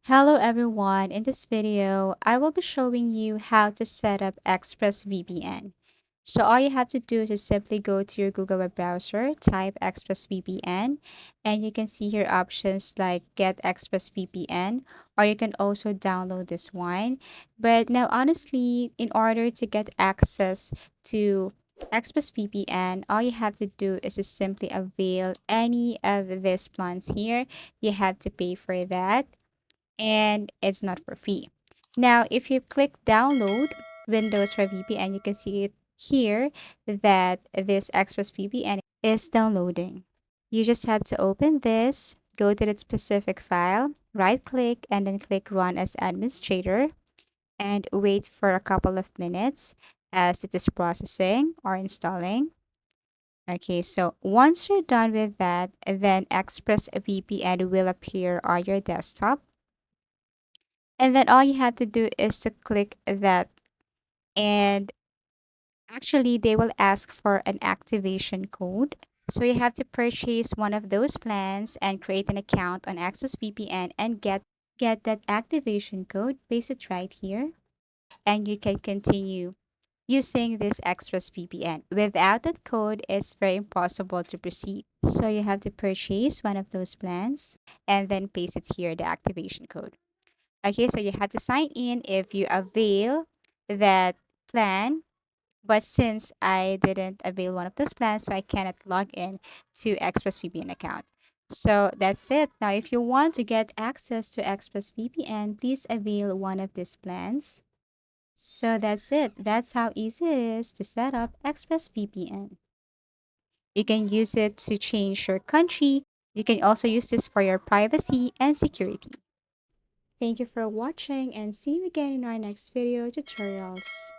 Hello everyone, in this video, I will be showing you how to set up ExpressVPN. So all you have to do is just simply go to your Google web browser, type ExpressVPN, and you can see here options like Get ExpressVPN, or you can also download this one. But now honestly, in order to get access to ExpressVPN, all you have to do is just simply avail any of these plans here. You have to pay for that and it's not for free. Now, if you click download Windows for VPN, you can see it here that this Express VPN is downloading. You just have to open this, go to the specific file, right click, and then click run as administrator and wait for a couple of minutes as it is processing or installing. Okay, so once you're done with that, then Express VPN will appear on your desktop. And then all you have to do is to click that. And actually, they will ask for an activation code. So you have to purchase one of those plans and create an account on ExpressVPN and get that activation code, paste it right here, and you can continue using this ExpressVPN. Without that code, it's very impossible to proceed. So you have to purchase one of those plans and then paste it here, the activation code. Okay, so you have to sign in if you avail that plan. But since I didn't avail one of those plans, so I cannot log in to ExpressVPN account. So that's it. Now, if you want to get access to ExpressVPN, please avail one of these plans. So that's it. That's how easy it is to set up ExpressVPN. You can use it to change your country. You can also use this for your privacy and security. Thank you for watching and see you again in our next video tutorials.